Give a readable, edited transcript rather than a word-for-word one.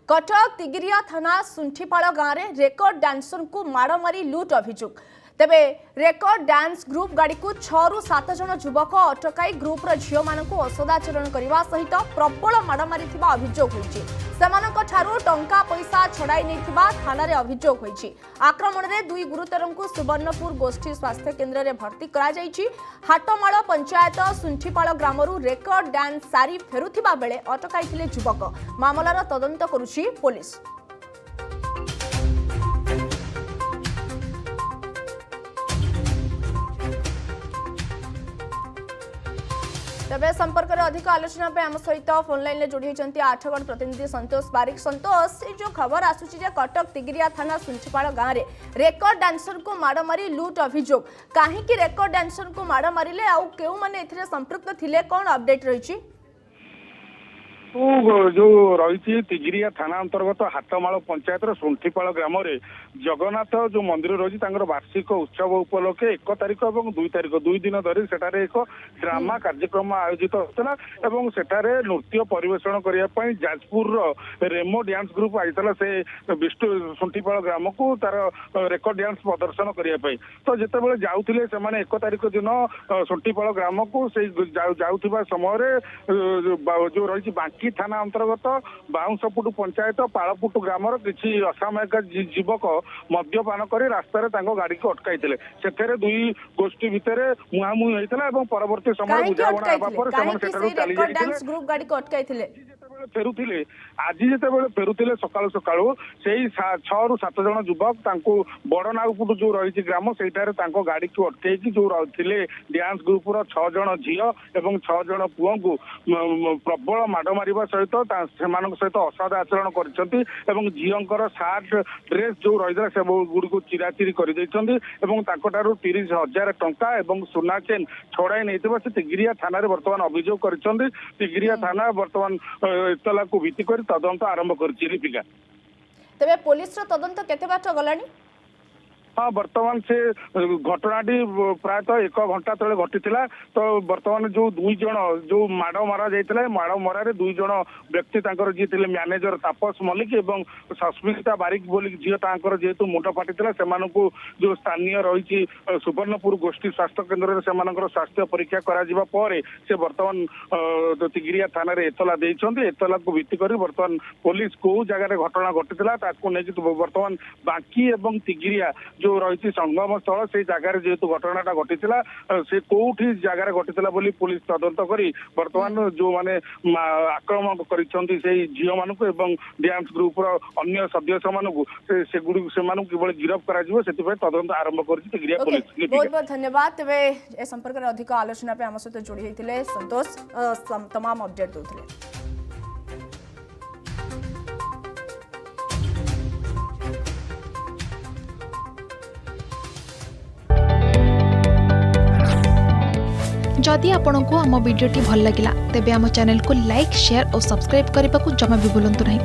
कटक तिगिरिया थाना सुंठीपाड़ गाँव में रेकर्ड डांसर को माड़ मारी लुट अभियोग तेबे रेकर्ड डांस ग्रुप गाड़ी को 6 ରୁ 7 जन युवक अटकाई ग्रुपर झील मान असदाचरण करने सहित प्रबल माड़ मारी अभियोग होती टंका पैसा छड़ाई नहीं थाना अभियोग होती। आक्रमण में 2 गुरुतर को सुवर्णपुर गोष्ठी स्वास्थ्य केन्द्र में भर्ती कर हाटमाड़ पंचायत सुंठीपाड़ ग्राम रेकर्ड डांस सारी फेरुथिबा बेले अटकाई युवक मामलार तदंत करुछि पुलिस। तेज संपर्क में अधिक आलोचना आम सहित फोन लाइन में जोड़ी होती आठगढ़ प्रतिनिधि संतोष बारिक। संतोष ये जो खबर आसूची कटक तिगिरिया थाना सुंठीपाड़ गाँव में रेकर्ड डांसर को माड़ मारी लुट अभियोग कहीं रेकर्ड डांसर को माड़ मारे आउ क्यों मैंने संपृक्त थिले कौन अपडेट रही जो रही तिगिरिया थाना अंतर्गत हाटमाड़ पंचायत सुंठीपाड़ ग्राम जगन्नाथ जो मंदिर रही वार्षिक उत्सव उपलक्षे 1 तारिख और 2 तारिख 2 दिन धरी सेठारे एक ड्रामा कार्यक्रम आयोजित होता और सेठारे नृत्य परिवेषण करने जाजपुर रेमो डांस ग्रुप आईला से विष्णु सुंठीपाड़ ग्राम को तार रेकर्ड डांस प्रदर्शन करने तो जिते जाऊे से 1 तारिख दिन सुंठीपाड़ ग्राम को जाऊा समय जो रही बांकी थाना अंतर्गत बाउंसपुट पंचायत पालपुट ग्राम किसी असामयिक युवक मद्यपान कर रास्तार गाड़ी को अटकाई से 2 गोष्ठी भितर मुहांमुही होता परवर्ती समय बुझाणा ग्रुप गाड़ी को अटकाई फेरुले आज जिते फेरुले सका सका 6 ରୁ 7 जन युवक बड़नागपुर जो रही ग्राम से गाड़ी को अटकई जो थे डांस ग्रुपर 6 जन झी और 6 जन पुओं को प्रबल माड़ मारिबा सहित सहित असदाचरण कर झीर सार्ट ड्रेस जो रही से गुड़ी को चिराचिरी कर 30,000 टंका और सुना चेन छड़ाई नहीं से तिगिरिया थाना बर्तमान अभियोग कर तिगिरिया थाना बर्तमान इतला को भित्ति कर तदंत आरंभ कर तेबे पुलिस तदंत केते बाट गलानी। हाँ बर्तमान से घटनाटी प्रायतः 1 घंटा तले घटी तो बर्तमान जो 2 जन जो माड़ मारा जाता माड़ मरारे 2 जन व्यक्ति जी थे मैनेजर तापस मल्लिक और सस्मिता बारिक बोली झील जेहेतु मुंड फाटी से जो स्थानीय रही सुवर्णपुर गोष्ठी स्वास्थ्य केन्द्र से स्वास्थ्य परीक्षा कर बर्तमान तिगिरिया थाना एतला देते एतला को भित्ति कर बर्तमान पुलिस कौ जगह घटना घटी बर्तमान बांकी और तिगिरिया जो रही संगम स्थल से जगार जेहेतु घटनाटा घटी से कौटी जगार घटी बोली पुलिस तदंत करी बर्तमान जो माने आक्रमण कर झील मान डांस ग्रुप अन्य सदस्य मानू से किभली गिरफ कर तदंत आरंभ कर बहुत बहुत धन्यवाद। तेरे ए संपर्क में अधिक आलोचना आम सहित जोड़ी होते संतोष तमाम अपडेट देते। जदि आपंक आम भिडी भल लगा तेब आम चैनल को लाइक शेयर और सब्सक्राइब करने को जमा भी भूलु नहीं।